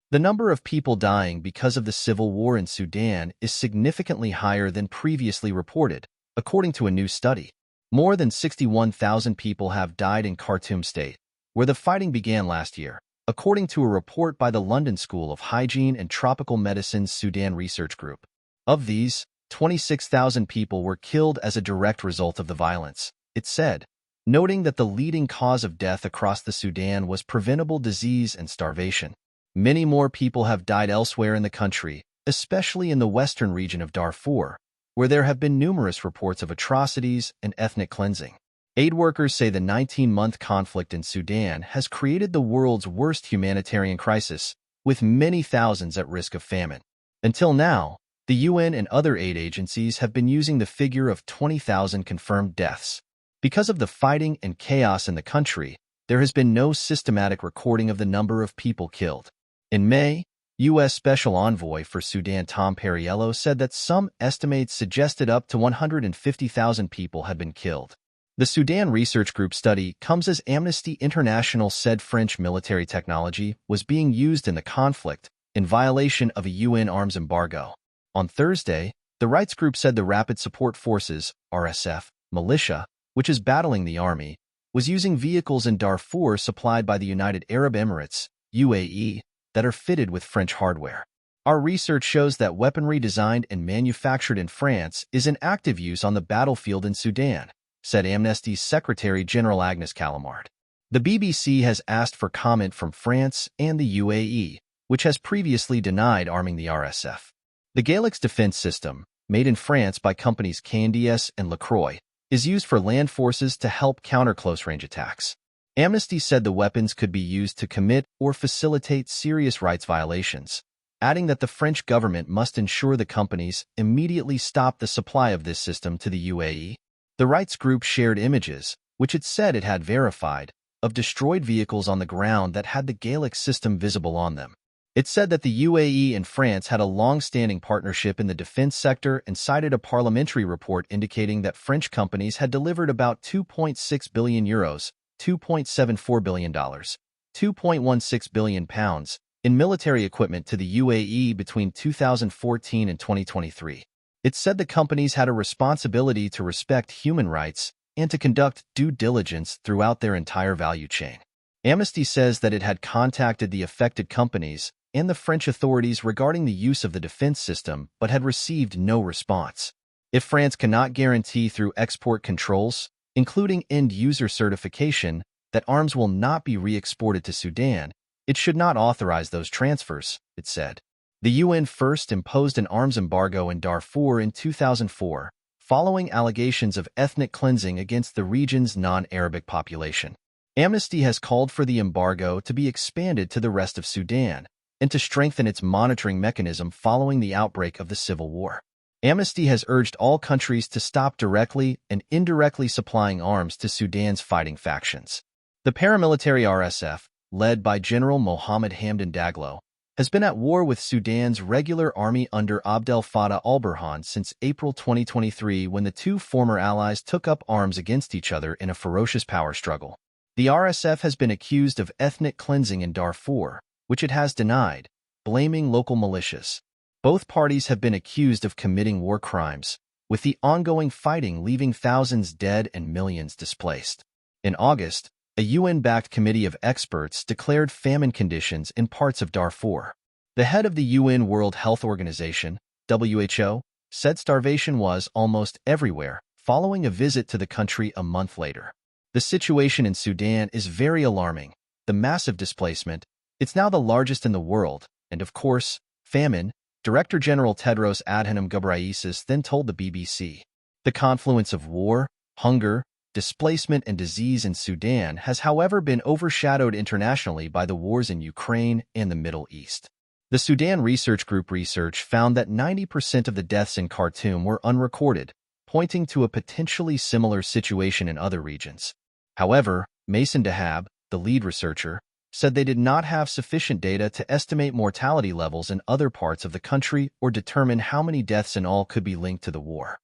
The number of people dying because of the civil war in Sudan is significantly higher than previously reported, according to a new study. More than 61,000 people have died in Khartoum state, where the fighting began last year, according to a report by the London School of Hygiene and Tropical Medicine's Sudan Research Group. Of these, 26,000 people were killed as a direct result of the violence, it said, noting that the leading cause of death across the Sudan was preventable disease and starvation. Many more people have died elsewhere in the country, especially in the western region of Darfur, where there have been numerous reports of atrocities and ethnic cleansing. Aid workers say the 19-month conflict in Sudan has created the world's worst humanitarian crisis, with many thousands at risk of famine. Until now, the UN and other aid agencies have been using the figure of 20,000 confirmed deaths. Because of the fighting and chaos in the country, there has been no systematic recording of the number of people killed. In May, U.S. Special Envoy for Sudan Tom Perriello said that some estimates suggested up to 150,000 people had been killed. The Sudan Research Group study comes as Amnesty International said French military technology was being used in the conflict in violation of a UN arms embargo. On Thursday, the rights group said the Rapid Support Forces, RSF, militia, which is battling the army, was using vehicles in Darfur supplied by the United Arab Emirates, UAE, that are fitted with French hardware. Our research shows that weaponry designed and manufactured in France is in active use on the battlefield in Sudan, said Amnesty's Secretary General Agnes Calamard. The BBC has asked for comment from France and the UAE, which has previously denied arming the RSF. The Galix defense system, made in France by companies Candies and Lacroix, is used for land forces to help counter close-range attacks. Amnesty said the weapons could be used to commit or facilitate serious rights violations, adding that the French government must ensure the companies immediately stop the supply of this system to the UAE. The rights group shared images, which it said it had verified, of destroyed vehicles on the ground that had the Galix system visible on them. It said that the UAE and France had a long-standing partnership in the defense sector and cited a parliamentary report indicating that French companies had delivered about €2.6 billion, $2.74 billion, £2.16 billion in military equipment to the UAE between 2014 and 2023. It said the companies had a responsibility to respect human rights and to conduct due diligence throughout their entire value chain. Amnesty says that it had contacted the affected companies and the French authorities regarding the use of the defense system but had received no response. If France cannot guarantee through export controls, including end-user certification, that arms will not be re-exported to Sudan, it should not authorize those transfers, it said. The UN first imposed an arms embargo in Darfur in 2004, following allegations of ethnic cleansing against the region's non-Arabic population. Amnesty has called for the embargo to be expanded to the rest of Sudan and to strengthen its monitoring mechanism following the outbreak of the civil war. Amnesty has urged all countries to stop directly and indirectly supplying arms to Sudan's fighting factions. The paramilitary RSF, led by General Mohammed Hamdan Daglo, has been at war with Sudan's regular army under Abdel Fattah al-Burhan since April 2023 when the two former allies took up arms against each other in a ferocious power struggle. The RSF has been accused of ethnic cleansing in Darfur, which it has denied, blaming local militias. Both parties have been accused of committing war crimes, with the ongoing fighting leaving thousands dead and millions displaced. In August, a UN-backed committee of experts declared famine conditions in parts of Darfur. The head of the UN World Health Organization, WHO, said starvation was almost everywhere, following a visit to the country a month later. The situation in Sudan is very alarming. The massive displacement, it's now the largest in the world, and of course, famine, Director General Tedros Adhanom Ghebreyesus then told the BBC. The confluence of war, hunger, displacement and disease in Sudan has however been overshadowed internationally by the wars in Ukraine and the Middle East. The Sudan Research Group research found that 90% of the deaths in Khartoum were unrecorded, pointing to a potentially similar situation in other regions. However, Mason Dahab, the lead researcher, said they did not have sufficient data to estimate mortality levels in other parts of the country or determine how many deaths in all could be linked to the war.